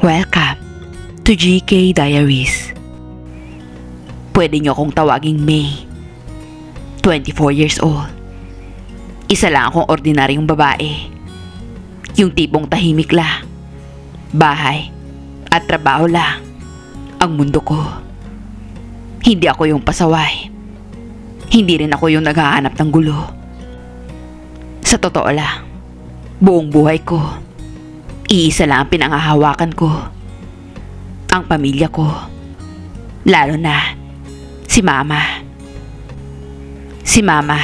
Welcome to GK Diaries. Pwede niyo akong tawaging May. 24 years old. Isa lang akong ordinaryong babae. Yung tipong tahimik lang. Bahay at trabaho lang ang mundo ko. Hindi ako yung pasaway. Hindi rin ako yung naghahanap ng gulo. Sa totoo lang, buong buhay ko, iisa lang ang pinangahawakan ko. Ang pamilya ko. Lalo na si Mama. Si Mama,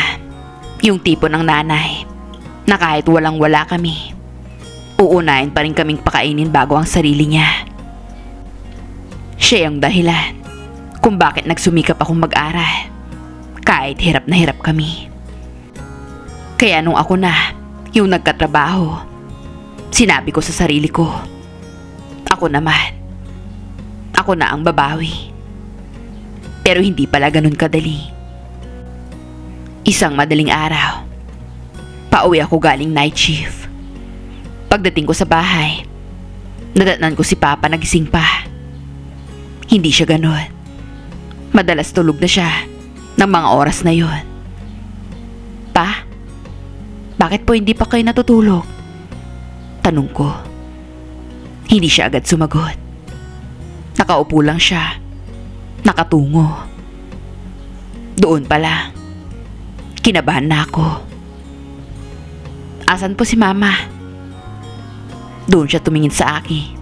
yung tipo ng nanay na kahit walang-wala kami, uunahin pa rin kaming pakainin bago ang sarili niya. Siya yung dahilan kung bakit nagsumikap akong mag-aral kahit hirap na hirap kami. Kaya nung ako na yung nagkatrabaho, sinabi ko sa sarili ko, ako naman. Ako na ang babawi. Pero hindi pala ganun kadali. Isang madaling araw, pauwi ako galing night shift. Pagdating ko sa bahay, nadatnan ko si Papa nagising pa. Hindi siya ganun. Madalas tulog na siya ng mga oras na yon. Pa, bakit po hindi pa kayo natutulog? Tanong ko. Hindi siya agad sumagot. Nakaupo lang siya. Nakatungo. Doon pala, kinabahan na ako. Asan po si Mama? Doon siya tumingin sa akin.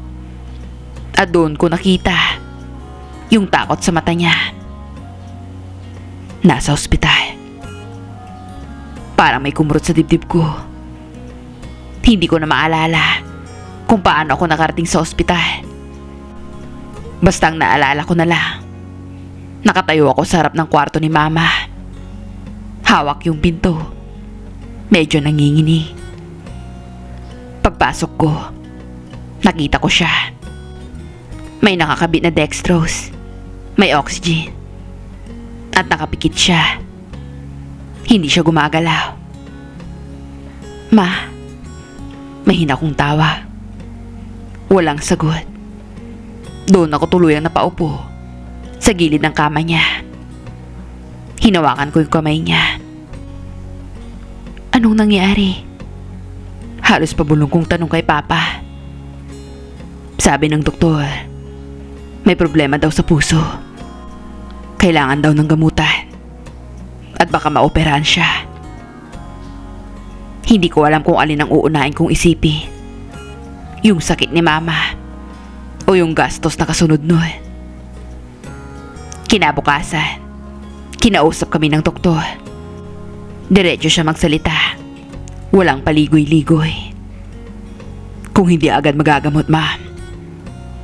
At doon ko nakita yung takot sa mata niya. Nasa ospital. Parang may kumurot sa dibdib ko. Hindi ko na maalala kung paano ako nakarating sa ospital. Basta ang naalala ko na lang, nakatayo ako sa harap ng kwarto ni Mama. Hawak yung pinto. Medyo nangingini. Pagpasok ko, nakita ko siya. May nakakabit na dextrose. May oxygen. At nakapikit siya. Hindi siya gumagalaw. Ma, mahina kong tawa. Walang sagot. Doon ako tuluyang napaupo sa gilid ng kama niya. Hinawakan ko yung kamay niya. Anong nangyari? Halos pabulong kong tanong kay Papa. Sabi ng doktor, may problema daw sa puso. Kailangan daw ng gamutan. At baka maoperahan siya. Hindi ko alam kung alin ang uunahin kong isipin. Yung sakit ni Mama o yung gastos na kasunod nun. Kinabukasan, kinausap kami ng doktor. Diretso siya magsalita. Walang paligoy-ligoy. Kung hindi agad magagamot, ma'am,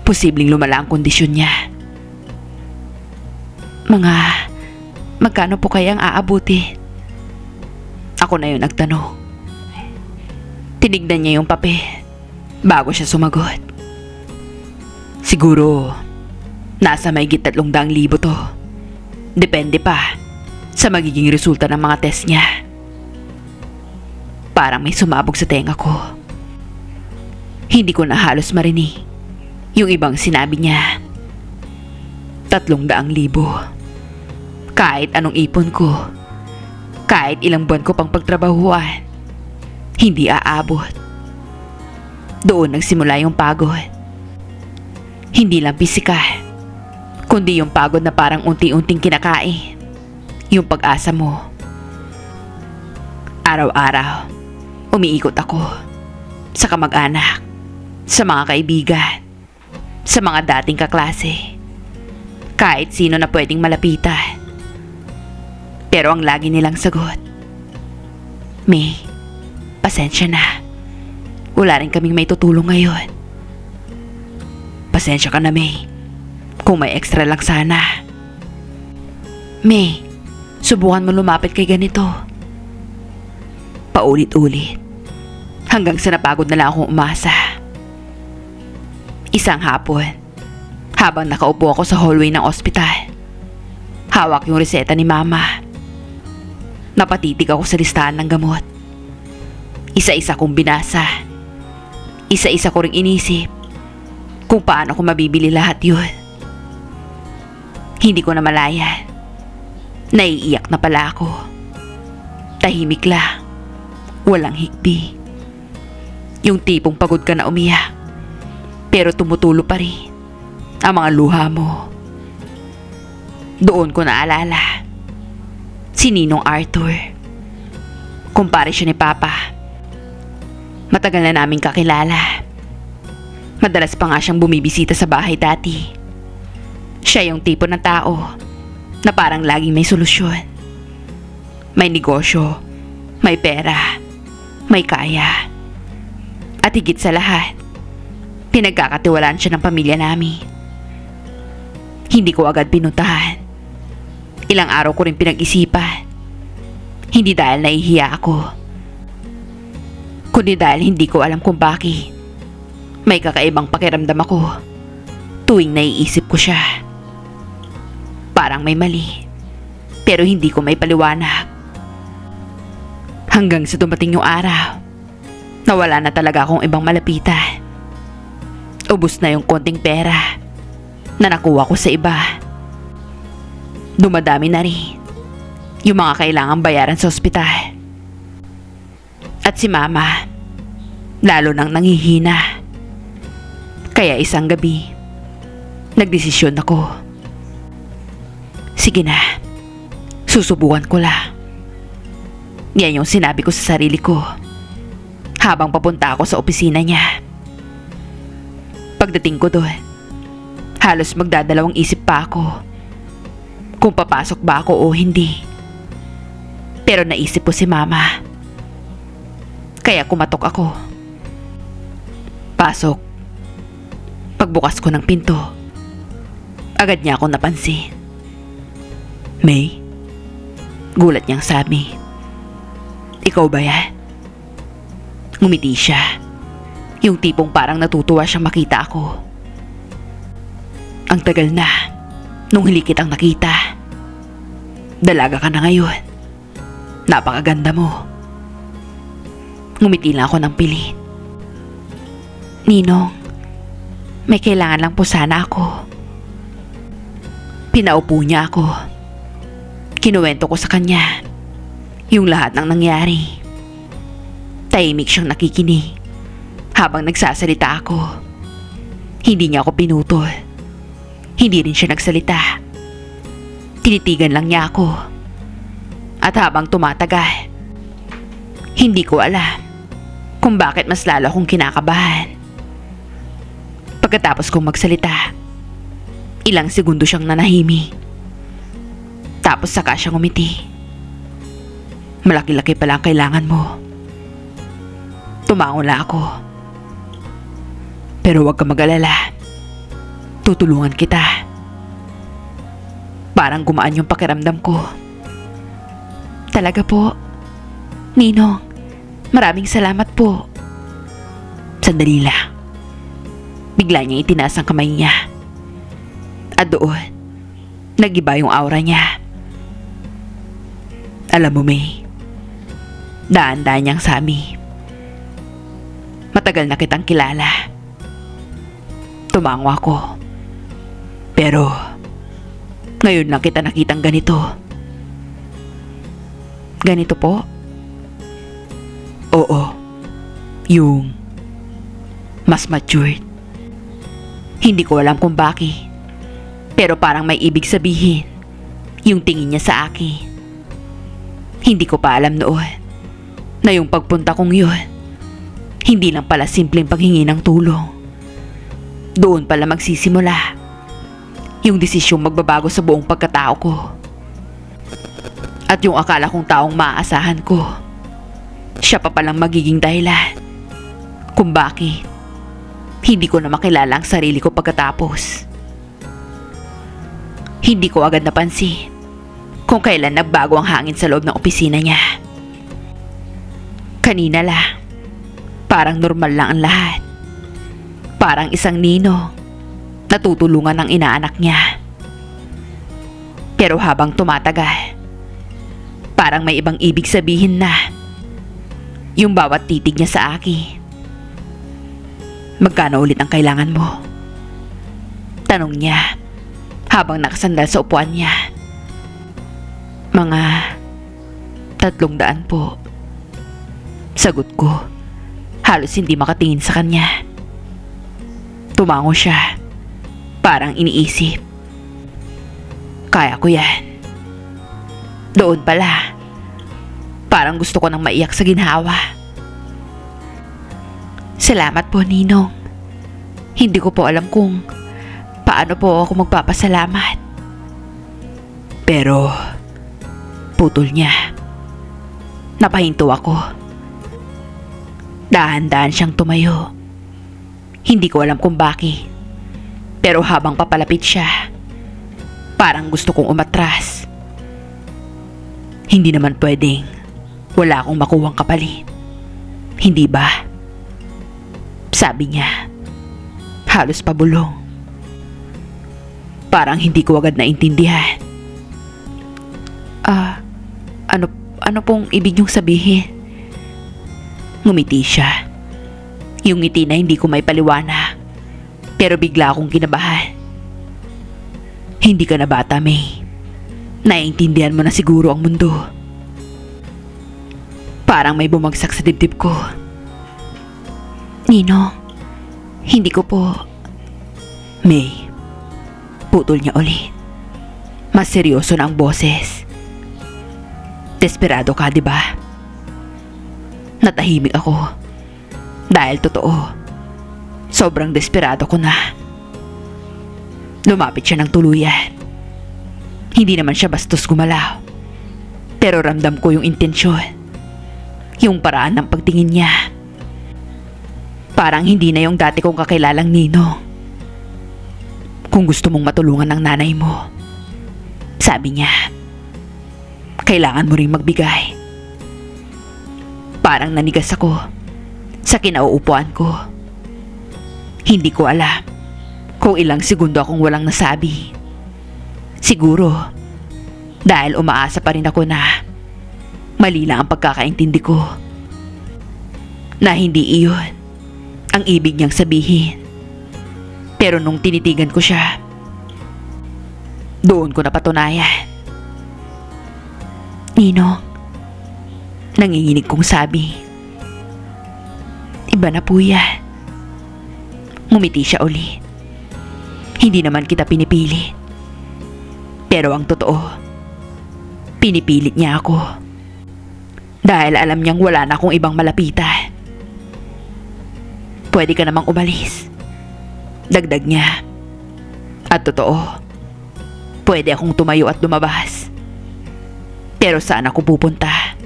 posibleng lumala ang kondisyon niya. Magkano po kaya ang aabuti? Ako na yun nagtanong. Tinignan niya yung papel bago siya sumagot. Siguro, nasa mahigit 300,000 to. Depende pa sa magiging resulta ng mga test niya. Parang may sumabog sa tenga ko. Hindi ko na halos marinig yung ibang sinabi niya. 300,000. Kahit anong ipon ko, kahit ilang buwan ko pang pagtrabahuan, hindi aabot. Doon nagsimula yung pagod. Hindi lang pisikal, kundi yung pagod na parang unti-unting kinakain yung pag-asa mo. Araw-araw, umiikot ako sa kamag-anak, sa mga kaibigan, sa mga dating kaklase, kahit sino na pwedeng malapitan. Pero ang lagi nilang sagot, May, pasensya na. Wala rin kaming may tutulong ngayon. Pasensya ka na, May. Kung may extra lang sana. May, subukan mo lumapit kay ganito. Paulit-ulit. Hanggang sa napagod na lang akong umasa. Isang hapon, habang nakaupo ako sa hallway ng ospital, hawak yung reseta ni Mama. Napatitig ako sa listahan ng gamot. Isa-isa kong binasa. Isa-isa ko ring inisip kung paano ko mabibili lahat yun. Hindi ko na malaya. Naiiyak na pala ako. Tahimik lang. Walang hikbi. Yung tipong pagod ka na umiyak, pero tumutulo pa rin ang mga luha mo. Doon ko naalala si Ninong Arthur. Kumpare siya ni Papa. Matagal na naming kakilala. Madalas pa nga siyang bumibisita sa bahay dati. Siya yung tipo ng tao na parang laging may solusyon. May negosyo, may pera, may kaya. At higit sa lahat, pinagkakatiwalaan siya ng pamilya namin. Hindi ko agad pinuntahan. Ilang araw ko rin pinag-isipan. Hindi dahil nahihiya ako, kundi dahil hindi ko alam kung bakit may kakaibang pakiramdam ako tuwing naiisip ko siya. Parang may mali, pero hindi ko may paliwanag. Hanggang sa dumating yung araw na wala na talaga akong ibang malapitan. Ubus na yung konting pera na nakuha ko sa iba. Dumadami na rin yung mga kailangang bayaran sa ospital. At si Mama, lalo nang nanghihina. Kaya isang gabi, nagdesisyon ako. Sige na, susubukan ko lang. Yan yung sinabi ko sa sarili ko habang papunta ako sa opisina niya. Pagdating ko doon, halos magdadalawang isip pa ako kung papasok ba ako o hindi. Pero naisip ko si Mama, kaya kumatok ako. Pasok. Pagbukas ko ng pinto, agad niya ako napansin. May, gulat niyang sabi. Ikaw ba yan? Ngumiti siya. Yung tipong parang natutuwa siyang makita ako. Ang tagal na nung huli kitang nakita. Dalaga ka na ngayon. Napakaganda mo. Ngumiti lang ako ng pilit. Ninong, may kailangan lang po sana ako. Pinaupo niya ako. Kinuwento ko sa kanya yung lahat ng nangyari. Tahimik siyang nakikinig habang nagsasalita ako. Hindi niya ako pinutol. Hindi rin siya nagsalita. Tinitigan lang niya ako. At habang tumatagal, hindi ko alam kung bakit mas lalo akong kinakabahan. Pagkatapos kong magsalita, ilang segundo siyang nanahimik. Tapos saka siyang umiti. Malaki-laki pala ang kailangan mo. Tumango lang ako. Pero huwag ka mag-alala. Tutulungan kita. Parang gumaan yung pakiramdam ko. Talaga po? Ninong, maraming salamat po. Sandali lang. Bigla niya itinaas ang kamay niya. At doon, nag-iba yung aura niya. Alam mo, May, daan-daan niyang sabi, matagal na kitang kilala. Tumango ako. Pero, ngayon lang kita nakitang ganito. Ganito po? Oo. Yung mas matured. Hindi ko alam kung bakit. Pero parang may ibig sabihin yung tingin niya sa akin. Hindi ko pa alam noon na yung pagpunta kong yun, hindi lang pala simpleng paghingi ng tulong. Doon pala magsisimula yung desisyong magbabago sa buong pagkatao ko. At yung akala kong taong maaasahan ko, siya pa palang magiging dahilan kung bakit hindi ko na makilala ang sarili ko pagkatapos. Hindi ko agad napansin kung kailan nagbago ang hangin sa loob ng opisina niya. Kanina lang, parang normal lang ang lahat. Parang isang ninong natutulungan ng inaanak niya. Pero habang tumatagal, parang may ibang ibig sabihin na yung bawat titig niya sa akin. Magkano ulit ang kailangan mo? Tanong niya habang nakasandal sa upuan niya. Mga 300 po. Sagot ko, halos hindi makatingin sa kanya. Tumango siya, parang iniisip. Kaya ko yan. Doon pala, parang gusto ko nang maiyak sa ginhawa. Salamat po, Ninong. Hindi ko po alam kung paano po ako magpapasalamat. Pero, putol niya. Napahinto ako. Dahan-dahan siyang tumayo. Hindi ko alam kung bakit. Pero habang papalapit siya, parang gusto kong umatras. Hindi naman pwedeng wala akong makuhang kapalit. Hindi ba? Sabi niya, halos pabulong. Parang hindi ko agad naintindihan. Ano pong ibig niyong sabihin? Ngumiti siya. Yung ngiti na hindi ko may paliwanag. Pero bigla akong kinabahan. Hindi ka na bata, May. Naiintindihan mo na siguro ang mundo. Parang may bumagsak sa dibdib ko. Ninong, hindi ko po... May, putol niya ulit. Mas seryoso na ang boses. Desperado ka, di ba? Natahimik ako. Dahil totoo, sobrang desperado ko na. Lumapit siya ng tuluyan. Hindi naman siya bastos gumalaw. Pero ramdam ko yung intensyon. Yung paraan ng pagtingin niya. Parang hindi na yung dati kong kakilalang Ninong. Kung gusto mong matulungan ng nanay mo, sabi niya, kailangan mo ring magbigay. Parang nanigas ako sa kinauupuan ko. Hindi ko alam kung ilang segundo akong walang nasabi. Siguro dahil umaasa pa rin ako na mali lang ang pagkakaintindi ko. Na hindi iyon ang ibig niyang sabihin. Pero nung tinitigan ko siya, doon ko napatunayan. Ninong, nanginginig kong sabi. Iba na po yan. Ngumiti siya uli. Hindi naman kita pinipili. Pero ang totoo, pinipilit niya ako. Dahil alam niyang wala na akong ibang malapitan. Pwede ka namang umalis. Dagdag niya. At totoo, pwede akong tumayo at lumabas. Pero saan ako pupunta?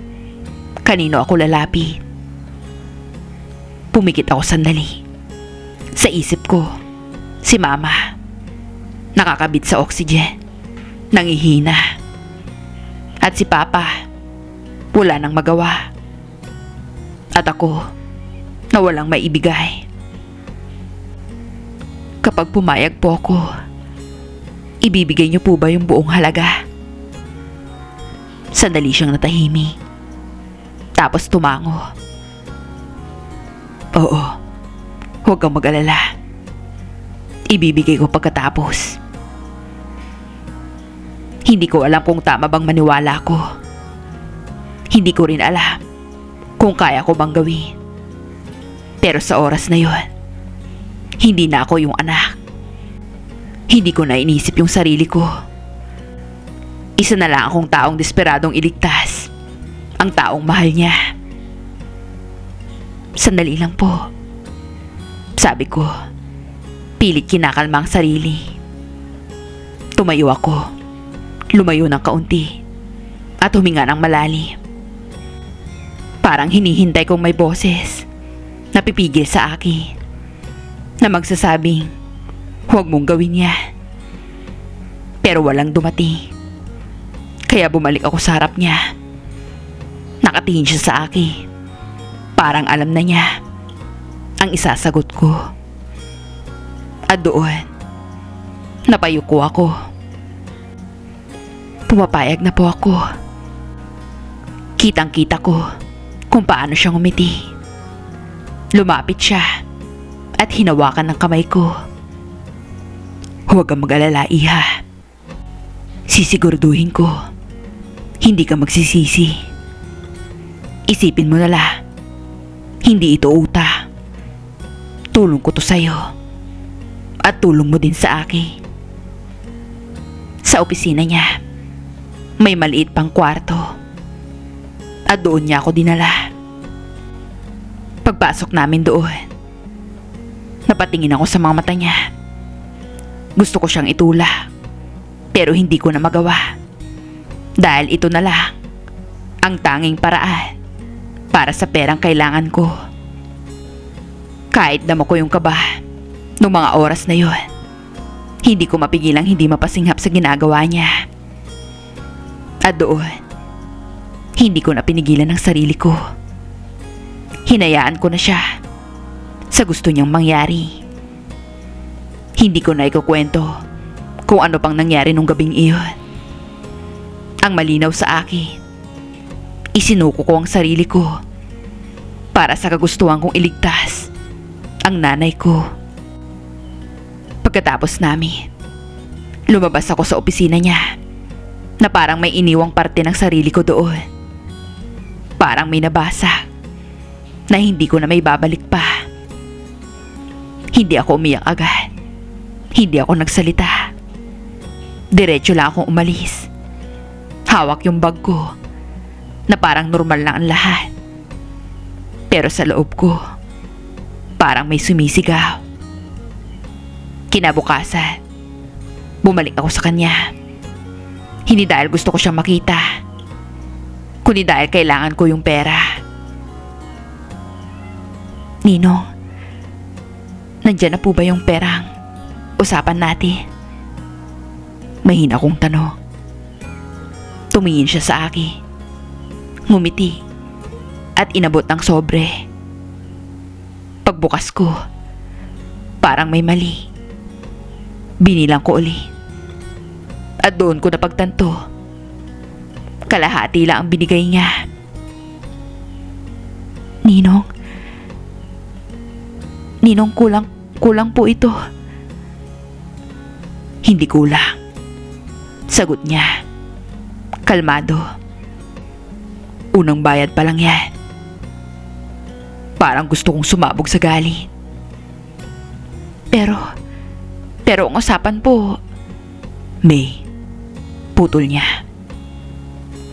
Kanino ako lalapit? Pumikit ako sandali. Sa isip ko, si Mama. Nakakabit sa oxygen. Nangihina. At si Papa, wala nang magawa. At ako, na walang maibigay. Kapag pumayag po ako, ibibigay niyo po ba yung buong halaga? Sandali siyang natahimik. Tapos tumango. Oo, huwag kang mag-alala. Ibibigay ko pagkatapos. Hindi ko alam kung tama bang maniwala ko. Hindi ko rin alam kung kaya ko bang gawin. Pero sa oras na yon, hindi na ako yung anak. Hindi ko na inisip yung sarili ko. Isa na lang akong taong desperadong iligtas. Ang taong mahal niya. Sandali lang po. Sabi ko, pilit kinakalma ang sarili. Tumayo ako. Lumayo ng kaunti. At huminga ng malalim. Parang hinihintay kong may boses na pipigil sa akin. Na magsasabing, huwag mong gawin yan. Pero walang dumating. Kaya bumalik ako sa harap niya. Nakatingin siya sa akin. Parang alam na niya ang isasagot ko. At doon, napayuko ako. Pumapayag na po ako. Kitang-kita ko kung paano siya ngumiti. Lumapit siya at hinawakan ng kamay ko. Huwag kang mag-alala, Iha. Sisiguraduhin ko, hindi ka magsisisi. Isipin mo na lang, hindi ito uta. Tulong ko to sa'yo. At tulong mo din sa akin. Sa opisina niya, may maliit pang kwarto. At doon niya ako dinala. Pagpasok namin doon, napatingin ako sa mga mata niya. Gusto ko siyang itula, pero hindi ko na magawa. Dahil ito na lang ang tanging paraan para sa perang kailangan ko. Kahit dama ko yung kaba noong mga oras na yon, hindi ko mapigilang hindi mapasinghap sa ginagawa niya. At doon, hindi ko na pinigilan ang sarili ko. Hinayaan ko na siya sa gusto niyang mangyari. Hindi ko na ikukwento kung ano pang nangyari nung gabing iyon. Ang malinaw sa akin, isinuko ko ang sarili ko para sa kagustuhan kong iligtas ang nanay ko. Pagkatapos namin, lumabas ako sa opisina niya na parang may iniwang parte ng sarili ko doon. Parang may nabasa na hindi ko na may babalik pa. Hindi ako umiyak agad. Hindi ako nagsalita. Diretso lang akong umalis. Hawak yung bag ko na parang normal lang ang lahat. Pero sa loob ko, parang may sumisigaw. Kinabukasan, bumalik ako sa kanya. Hindi dahil gusto ko siyang makita, kundi dahil kailangan ko yung pera. Ninong, nandyan na po ba yung perang usapan natin? Mahina kong tanong. Tumingin siya sa akin, ngumiti, at inabot ng sobre. Pagbukas ko, parang may mali. Binilang ko uli. At doon ko napagtanto, kalahati lang ang binigay niya. Ninong, kulang po ito. Hindi kulang, sagot niya. Kalmado. Unang bayad pa lang yan. Parang gusto kong sumabog sa galit. Pero ang usapan po, May, putol niya.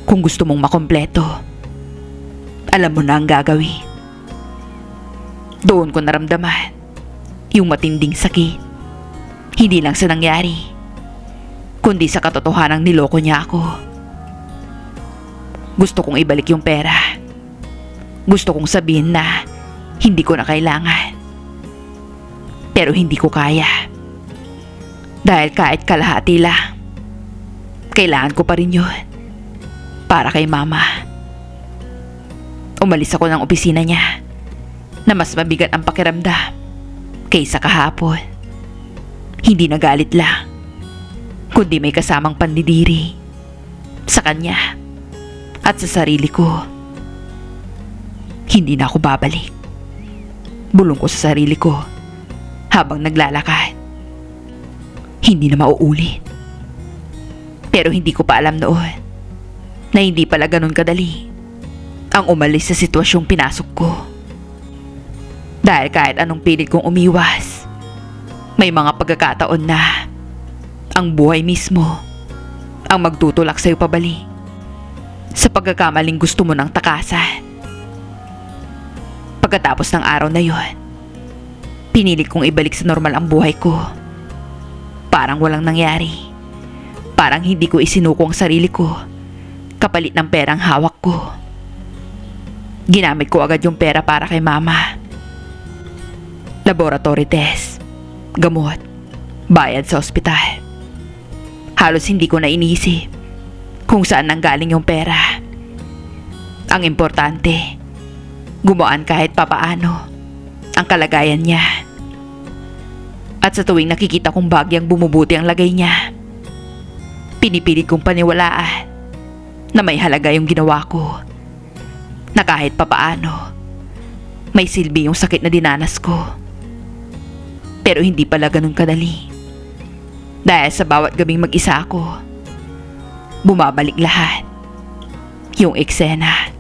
Kung gusto mong makompleto, alam mo na ang gagawin. Doon ko naramdaman yung matinding sakit. Hindi lang sa nangyari, kundi sa katotohanang niloko niya ako. Gusto kong ibalik yung pera. Gusto kong sabihin na hindi ko na kailangan. Pero hindi ko kaya. Dahil kahit kalahati lang, kailangan ko pa rin yun. Para kay mama. Umalis ako ng opisina niya na mas mabigat ang pakiramdam kaysa kahapon. Hindi nagalit lang, kundi may kasamang pandidiri sa kanya at sa sarili ko. Hindi na ako babalik. Bulong ko sa sarili ko habang naglalakad. Hindi na mauulit. Pero hindi ko pa alam noon na hindi pala ganun kadali ang umalis sa sitwasyong pinasok ko. Dahil kahit anong pilit kong umiwas, may mga pagkakataon na ang buhay mismo ang magtutulak sa'yo pabalik sa pagkakamaling gusto mo ng takasan. Pagkatapos ng araw na yon, pinilit kong ibalik sa normal ang buhay ko. Parang walang nangyari. Parang hindi ko isinuko ang sarili ko kapalit ng perang hawak ko. Ginamit ko agad yung pera para kay mama. Laboratory test, gamot, bayad sa ospital. Halos hindi ko na inisip kung saan nanggaling yung pera. Ang importante, gumaan kahit papaano ang kalagayan niya. At sa tuwing nakikita kong bagyang bumubuti ang lagay niya, pinipilit kong paniwalaan na may halaga yung ginawa ko. Na kahit papaano, may silbi yung sakit na dinanas ko. Pero hindi pala ganun kadali. Dahil sa bawat gabing mag-isa ako, bumabalik lahat. Yung eksena,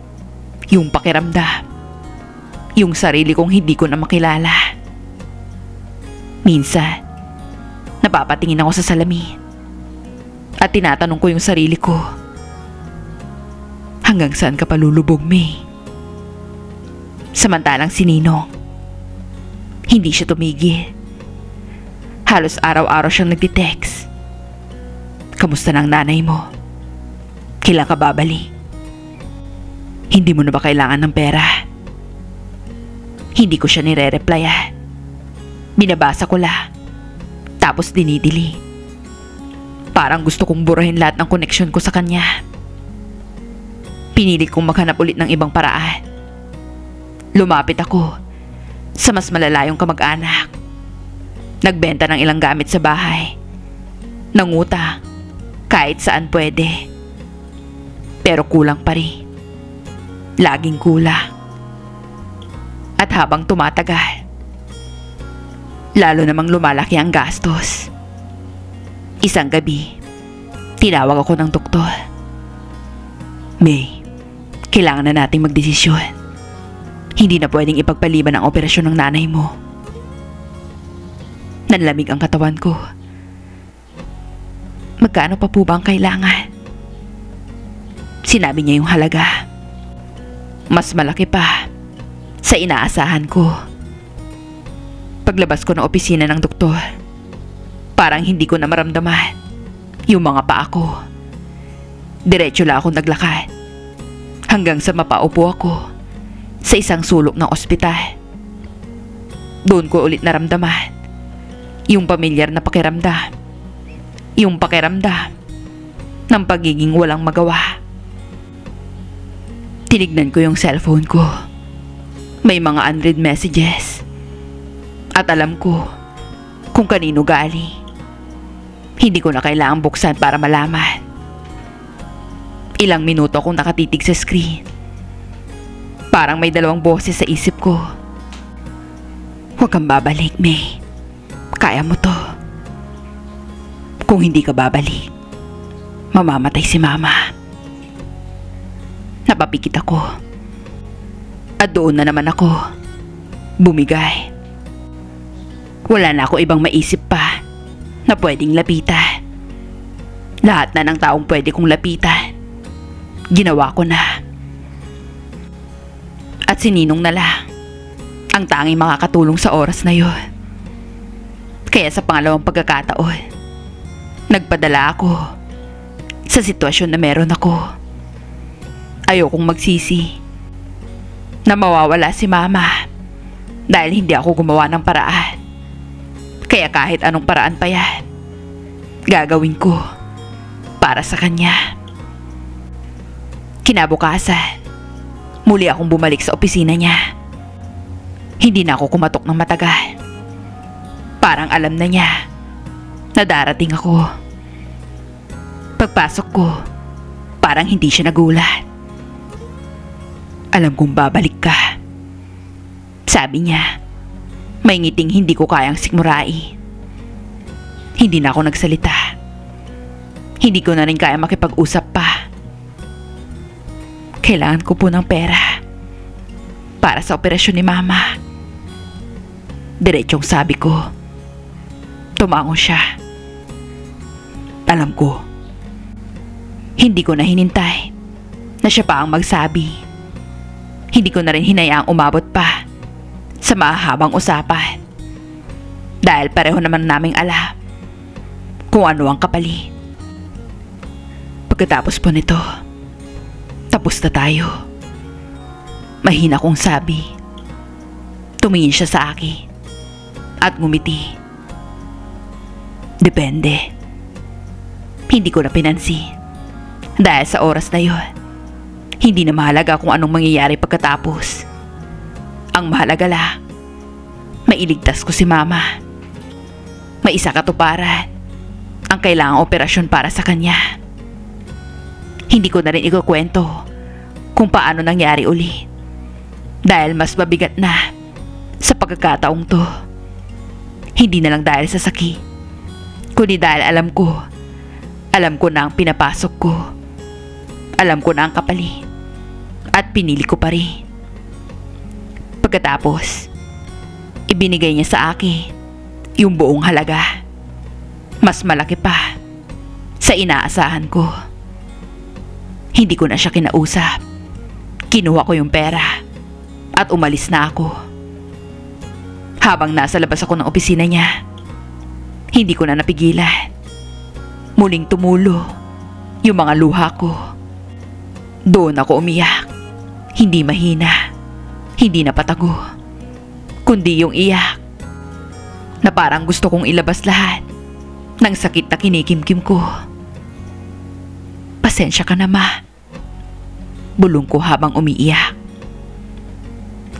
yung pakiramdam, yung sarili kong hindi ko na makilala. Minsan, napapatingin ako sa salamin at tinatanong ko yung sarili ko, hanggang saan ka palulubog, May? Samantalang si Ninong, hindi siya tumigil. Halos araw-araw siyang nagtitext. Kamusta ng nanay mo? Kailan ka babalik? Hindi mo na ba kailangan ng pera? Hindi ko siya nire-replyan. Binabasa ko lang, tapos dinidili. Parang gusto kong burahin lahat ng koneksyon ko sa kanya. Pinilit kong maghanap ulit ng ibang paraan. Lumapit ako sa mas malalayong kamag-anak. Nagbenta ng ilang gamit sa bahay. Nangutang kahit saan pwede. Pero kulang pa rin. Laging kulang. At habang tumatagal, lalo namang lumalaki ang gastos. Isang gabi, tinawag ako ng doktor. May, kailangan na nating magdesisyon. Hindi na pwedeng ipagpaliban ang operasyon ng nanay mo. Nanlamig ang katawan ko. Magkano pa po ba ang kailangan? Sinabi niya yung halaga. Mas malaki pa sa inaasahan ko. Paglabas ko ng opisina ng doktor, parang hindi ko na maramdaman yung mga paa ko. Diretso lang akong naglakad hanggang sa mapaupo ako sa isang sulok ng ospital. Doon ko ulit naramdaman yung pamilyar na pakiramdam. Yung pakiramdam ng pagiging walang magawa. Tinignan ko yung cellphone ko. May mga unread messages. At alam ko kung kanino galing. Hindi ko na kailangang buksan para malaman. Ilang minuto akong nakatitig sa screen. Parang may dalawang boses sa isip ko. Huwag kang babalik, May. Kaya mo to. Kung hindi ka babalik, mamamatay si Mama. Napapikit ako. At doon na naman ako bumigay. Wala na ako ibang maisip pa na pwedeng lapitan. Lahat na ng taong pwede kong lapitan, ginawa ko na. At si Ninong na lang ang tanging makakatulong sa oras na yon. Kaya sa pangalawang pagkakataon, nagpadala ako sa sitwasyon na meron ako. Ayokong magsisi na mawawala si Mama dahil hindi ako gumawa ng paraan. Kaya kahit anong paraan pa yan, gagawin ko para sa kanya. Kinabukasan, muli akong bumalik sa opisina niya. Hindi na ako kumatok ng matagal. Parang alam na niya na darating ako. Pagpasok ko, parang hindi siya nagulat. Alam kong babalik ka. Sabi niya, may ngiting hindi ko kayang sikmurain. Hindi na ako nagsalita. Hindi ko na rin kaya makipag-usap pa. Kailangan ko po ng pera para sa operasyon ni Mama. Diretsong sabi ko. Tumango siya. Alam ko. Hindi ko na hinintay na siya pa ang magsabi. Hindi ko na rin hinayaang umabot pa sa mahahabang usapan. Dahil pareho naman naming alam kung ano ang kapalit. Pagkatapos po nito, tapos na tayo. Mahina kong sabi. Tumingin siya sa akin at ngumiti. Depende. Hindi ko na pinansin. Dahil sa oras na yon, hindi na mahalaga kung anong mangyayari pagkatapos. Ang mahalaga lang, mailigtas ko si Mama. May isa katuparan ang kailangang operasyon para sa kanya. Hindi ko na rin ikukwento kung paano nangyari uli. Dahil mas mabigat na sa pagkakataong to. Hindi na lang dahil sa sakit, Kundi dahil alam ko na ang pinapasok ko. Alam ko na ang kapalit. At pinili ko pa rin. Pagkatapos, ibinigay niya sa akin yung buong halaga. Mas malaki pa sa inaasahan ko. Hindi ko na siya kinausap. Kinuha ko yung pera at umalis na ako. Habang nasa labas ako ng opisina niya, hindi ko na napigilan. Muling tumulo yung mga luha ko. Doon ako umiyak. Hindi mahina, hindi na patago, kundi yung iyak na parang gusto kong ilabas lahat ng sakit na kinikimkim ko. Pasensya ka na, Ma. Bulong ko habang umiiyak.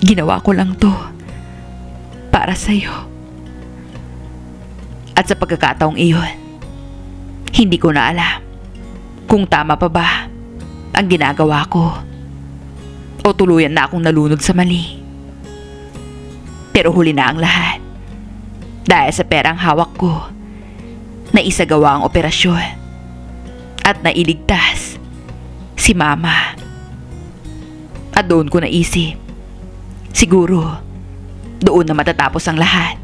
Ginawa ko lang to para sa'yo. At sa pagkakataong iyon, hindi ko na alam kung tama pa ba ang ginagawa ko o tuluyan na akong nalunod sa mali. Pero huli na ang lahat dahil sa perang hawak ko na isagawa ang operasyon at nailigtas si Mama. At doon ko naisip, siguro doon na matatapos ang lahat.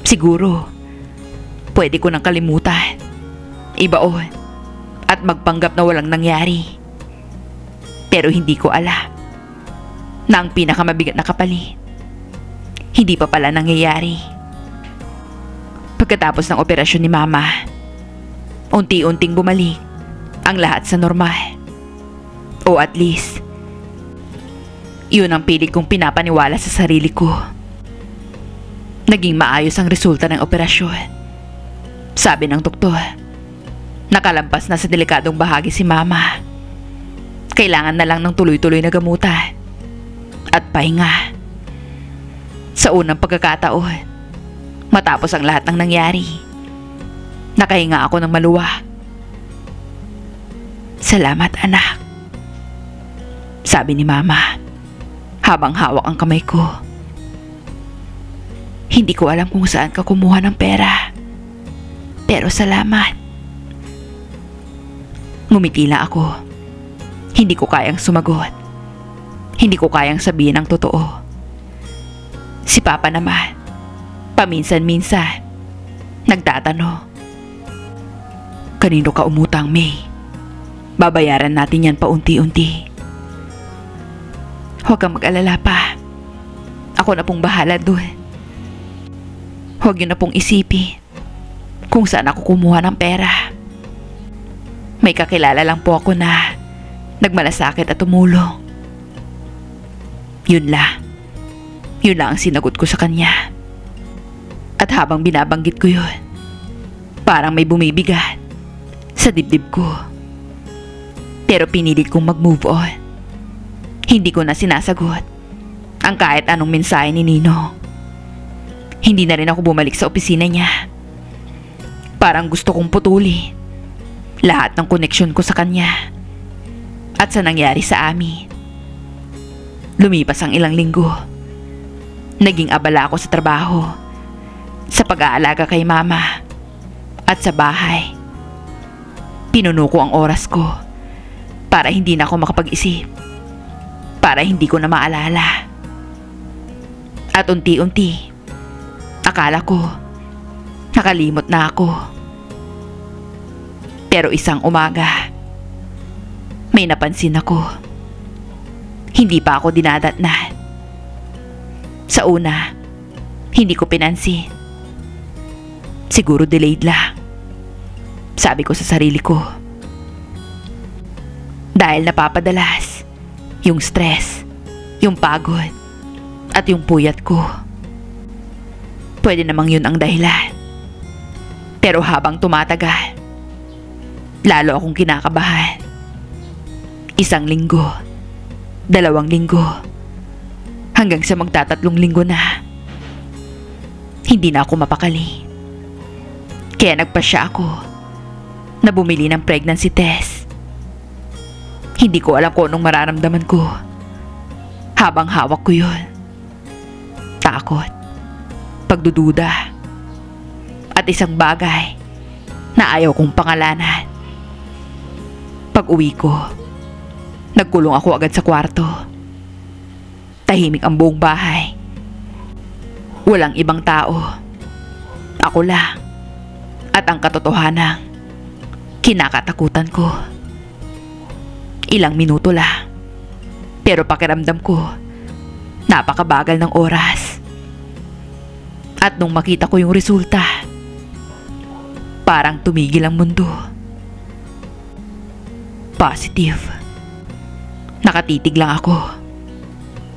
Siguro pwede ko nang kalimutan, ibaon at magpanggap na walang nangyari. Pero hindi ko alam na ang pinakamabigat na kapalit hindi pa pala nangyayari. Pagkatapos ng operasyon ni Mama, unti-unting bumalik ang lahat sa normal. O at least, yun ang pilit kong pinapaniwala sa sarili ko. Naging maayos ang resulta ng operasyon. Sabi ng doktor, nakalampas na sa delikadong bahagi si Mama. Kailangan na lang ng tuloy-tuloy na gamutan at pahinga. Sa unang pagkakataon, matapos ang lahat ng nangyari, nakahinga ako ng maluwag. Salamat, anak, sabi ni Mama habang hawak ang kamay ko. Hindi ko alam kung saan ka kumuha ng pera, pero salamat. Ngumiti lang ako. Hindi ko kayang sumagot. Hindi ko kayang sabihin ang totoo. Si Papa naman, paminsan-minsan, nagtatanong, kanino ka umutang, May? Babayaran natin yan paunti-unti. Huwag kang mag-alala pa. Ako na pong bahala doon. Huwag niyo na pong isipin kung saan ako kumuha ng pera. May kakilala lang po ako na nagmalasakit at tumulong. Yun lang ang sinagot ko sa kanya. At habang binabanggit ko yun, parang may bumibigat sa dibdib ko. Pero pinilit kong mag-move on. Hindi ko na sinasagot ang kahit anong mensahe ni Nino. Hindi na rin ako bumalik sa opisina niya. Parang gusto kong putuli lahat ng koneksyon ko sa kanya at sa nangyari sa amin. Lumipas ang ilang linggo. Naging abala ako sa trabaho, sa pag-aalaga kay Mama, at sa bahay. Pinuno ko ang oras ko para hindi na ako makapag-isip, para hindi ko na maalala. At unti-unti, akala ko nakalimot na ako. Pero isang umaga, may napansin ako. Hindi pa ako dinadatnan. Sa una, hindi ko pinansin. Siguro delayed lang, sabi ko sa sarili ko. Dahil napapadalas yung stress, yung pagod, at yung puyat ko. Pwede namang yun ang dahilan. Pero habang tumatagal, lalo akong kinakabahan. 1 linggo, 2 linggo, hanggang sa magtatatlong linggo na. Hindi na ako mapakali. Kaya nagpasya ako na bumili ng pregnancy test. Hindi ko alam kung anong mararamdaman ko habang hawak ko yun. Takot, pagdududa, at At isang bagay na ayaw kong pangalanan. Pag uwi ko, nagkulong ako agad sa kwarto. Tahimik ang buong bahay. Walang ibang tao. Ako lang. At ang katotohanan, kinakatakutan ko. Ilang minuto lang. Pero pakiramdam ko, napakabagal ng oras. At nung makita ko yung resulta, parang tumigil ang mundo. Positive. Nakatitig lang ako.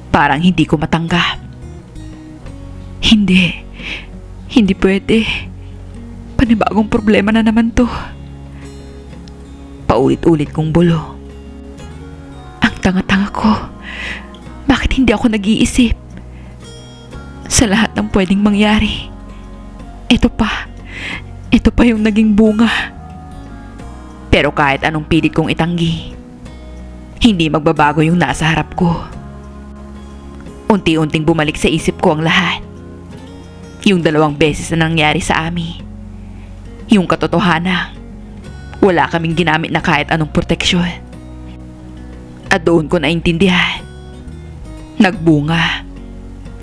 Parang hindi ko matanggap. Hindi pwede. Panibagong problema na naman to. Paulit-ulit kong bulo. Ang tanga-tanga ko. Bakit hindi ako nag-iisip? Sa lahat ng pwedeng mangyari, ito pa yung naging bunga. Pero kahit anong pilit kong itanggi, hindi magbabago yung nasa harap ko. Unti-unting bumalik sa isip ko ang lahat. Yung 2 beses na nangyari sa amin. Yung katotohanan, wala kaming ginamit na kahit anong proteksyon. At doon ko naintindihan, nagbunga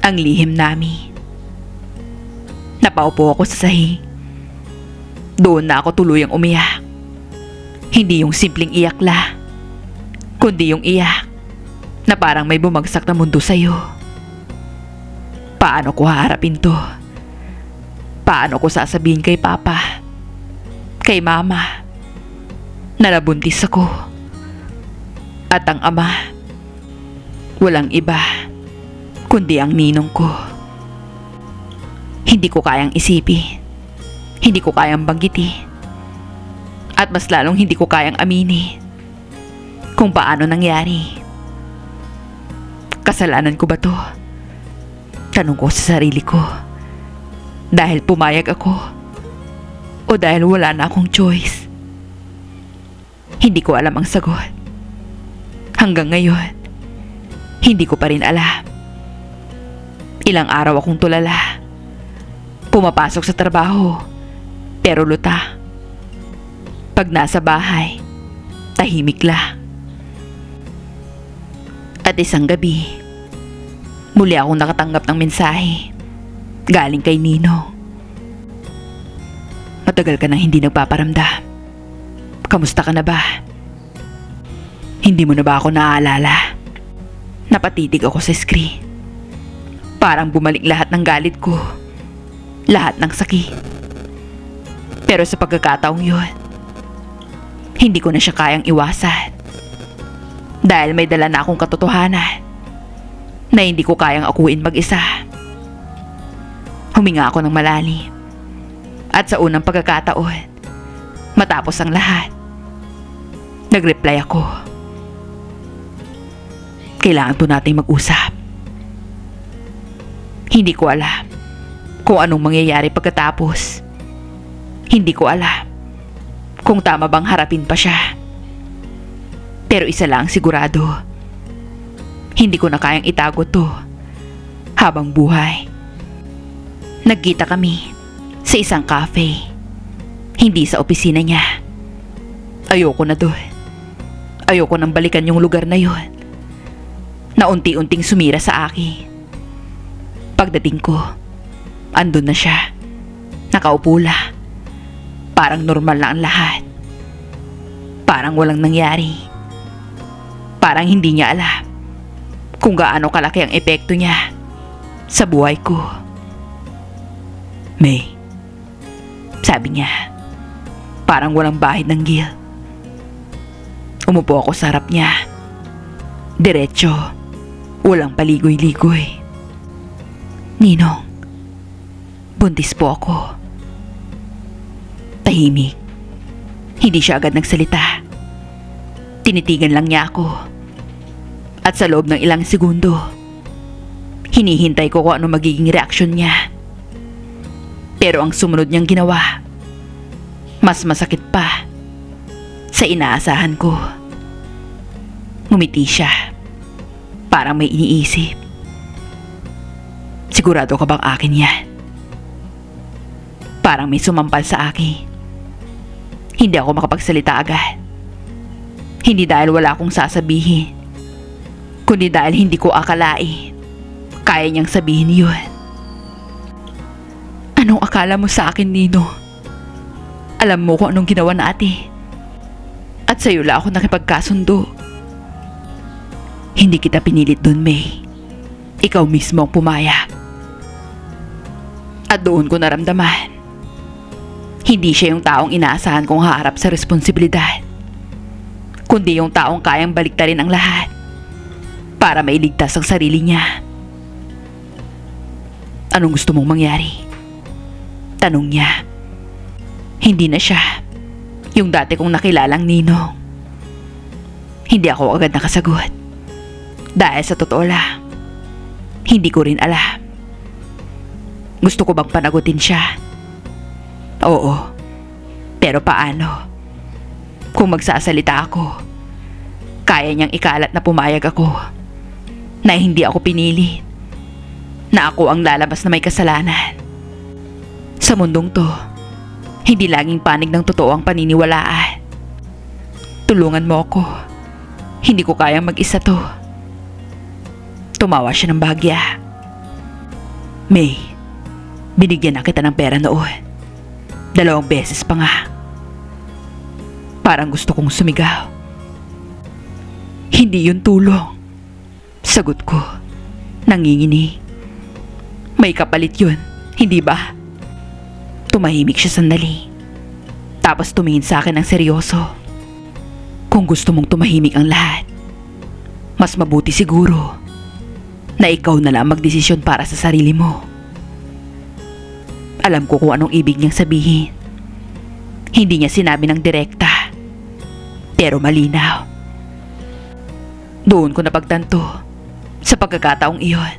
ang lihim namin. Napaupo ako sa sahig. Doon na ako tuluyang umiyak. Hindi yung simpleng iyak la, kundi yung iyak na parang may bumagsak na mundo sa'yo. Paano ko haharapin to? Paano ko sasabihin kay Papa, kay Mama, na nabuntis ako? At ang ama, walang iba kundi ang ninong ko. Hindi ko kayang isipin. Hindi ko kayang banggiti. At mas lalong hindi ko kayang aminin kung paano nangyari. Kasalanan ko ba to? Tanong ko sa sarili ko. Dahil pumayag ako o dahil wala na akong choice? Hindi ko alam ang sagot. Hanggang ngayon, hindi ko pa rin alam. Ilang araw akong tulala. Pumapasok sa trabaho, pero luta. Pag nasa bahay, tahimik lang. At isang gabi, muli akong nakatanggap ng mensahe galing kay Nino. Matagal ka nang hindi nagpaparamdam. Kamusta ka na ba? Hindi mo na ba ako naaalala? Napatitig ako sa screen. Parang bumalik lahat ng galit ko. Lahat ng sakit. Pero sa pagkakataong yun, hindi ko na siya kayang iwasan. Dahil may dala na akong katotohanan na hindi ko kayang akuin mag-isa. Huminga ako ng malalim. At sa unang pagkakataon, matapos ang lahat, nag-reply ako. Kailangan po nating mag-usap. Hindi ko alam kung anong mangyayari pagkatapos. Hindi ko alam kung tama bang harapin pa siya. Pero isa lang sigurado, hindi ko na kayang itago to habang buhay. Nagkita kami sa isang cafe, hindi sa opisina niya. Ayoko na doon. Ayoko nang balikan yung lugar na yon na unti-unting sumira sa akin. Pagdating ko, andun na siya. Nakaupo lang. Parang normal na ang lahat. Parang walang nangyari. Parang hindi niya alam kung gaano kalaki ang epekto niya sa buhay ko. May, sabi niya, parang walang bahid ng guilt. Umupo ako sa harap niya. Diretso, walang paligoy-ligoy. Ninong, buntis po ako. Tahimik. Hindi siya agad nagsalita. Tinitigan lang niya ako. At sa loob ng ilang segundo, hinihintay ko kung ano magiging reaksyon niya. Pero ang sumunod niyang ginawa, mas masakit pa sa inaasahan ko. Ngumiti siya. Parang may iniisip. Sigurado ka bang akin yan? Parang may sumampal sa akin. Hindi ako makapagsalita agad. Hindi dahil wala akong sasabihin, kundi dahil hindi ko akalain kaya niyang sabihin yun. Anong akala mo sa akin, Nino? Alam mo kung anong ginawa natin. At sa'yo lang ako nakipagkasundo. Hindi kita pinilit dun, May. Ikaw mismo ang pumayag. At doon ko naramdaman, hindi siya yung taong inaasahan kong haharap sa responsibilidad, kundi yung taong kayang baliktarin ang lahat para mailigtas ang sarili niya. Anong gusto mong mangyari? Tanong niya. Hindi na siya yung dati kong nakilalang Ninong. Hindi ako agad nakasagot. Dahil sa totoo lang, hindi ko rin alam. Gusto ko bang panagutin siya? Oo. Pero paano? Kung magsasalita ako, kaya niyang ikalat na pumayag ako, na hindi ako pinili, na ako ang lalabas na may kasalanan. Sa mundong to, hindi laging panig ng totoo ang paniniwalaan. Tulungan mo ako. Hindi ko kayang mag-isa to. Tumawa siya ng bahagya. May, binigyan na kita ng pera noon. 2 beses pa nga. Parang gusto kong sumigaw. Hindi yun tulong. Sagot ko, nanginginig. May kapalit yun, hindi ba? Tumahimik siya sandali. Tapos tumingin sa akin ng seryoso. Kung gusto mong tumahimik ang lahat, mas mabuti siguro na ikaw na lang magdesisyon para sa sarili mo. Alam ko kung anong ibig niyang sabihin. Hindi niya sinabi ng direkta, pero malinaw. Doon ko napagtanto, sa pagkakataong iyon,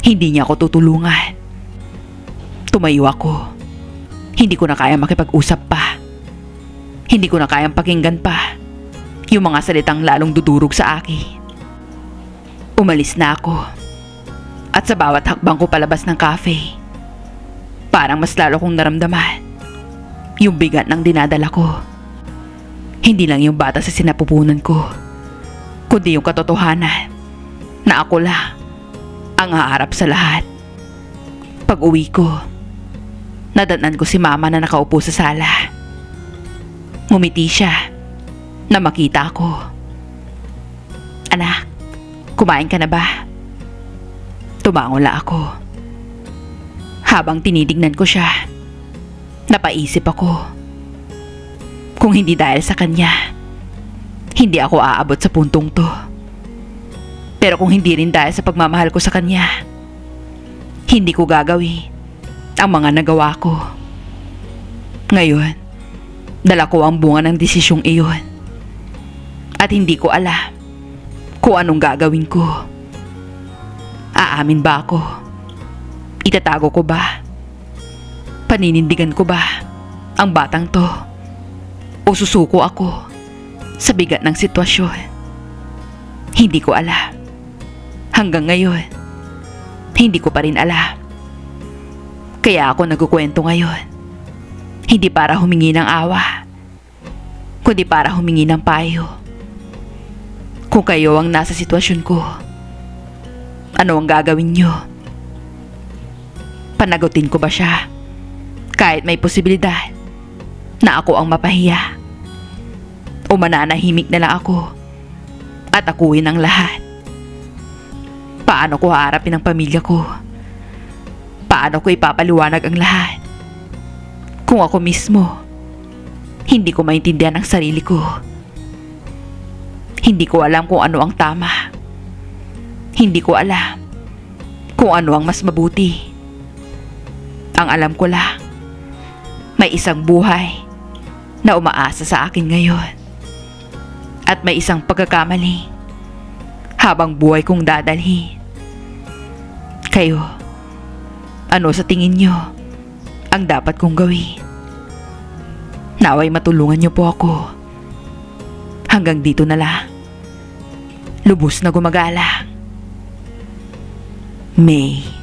hindi niya ako tutulungan. Tumayo ako. Hindi ko na kayang makipag-usap pa. Hindi ko na kayang pakinggan pa yung mga salitang lalong dudurog sa akin. Umalis na ako. At sa bawat hakbang ko palabas ng cafe, parang mas lalo kong naramdaman yung bigat ng dinadala ko. Hindi lang yung bata sa sinapupunan ko, kundi yung katotohanan na ako lang ang haharap sa lahat. Pag uwi ko, nadatnan ko si mama na nakaupo sa sala. Ngumiti siya na makita ko. Anak, kumain ka na ba? Tumangola ako. Habang tinitignan ko siya, napaisip ako. Kung hindi dahil sa kanya, hindi ako aabot sa puntong to. Pero kung hindi rin dahil sa pagmamahal ko sa kanya, hindi ko gagawin ang mga nagawa ko. Ngayon, dala ko ang bunga ng desisyong iyon. At hindi ko alam kung anong gagawin ko. Aamin ba ako? Itatago ko ba? Paninindigan ko ba ang batang to? O susuko ako sa bigat ng sitwasyon? Hindi ko alam. Hanggang ngayon, hindi ko pa rin alam. Kaya ako nagkukwento ngayon. Hindi para humingi ng awa, kundi para humingi ng payo. Kung kayo ang nasa sitwasyon ko, ano ang gagawin nyo? Panagutin ko ba siya kahit may posibilidad na ako ang mapahiya? O mananahimik na lang ako at akuin ang lahat? Paano ko haharapin ang pamilya ko? Paano ko ipapaliwanag ang lahat kung ako mismo hindi ko maintindihan ang sarili ko? Hindi ko alam kung ano ang tama. Hindi ko alam kung ano ang mas mabuti. Ang alam ko lang, may isang buhay na umaasa sa akin ngayon. At may isang pagkakamali habang buhay kong dadalhin. Kayo, ano sa tingin nyo ang dapat kong gawin? Naway matulungan nyo po ako. Hanggang dito na lang. Lubos na gumagalang, May.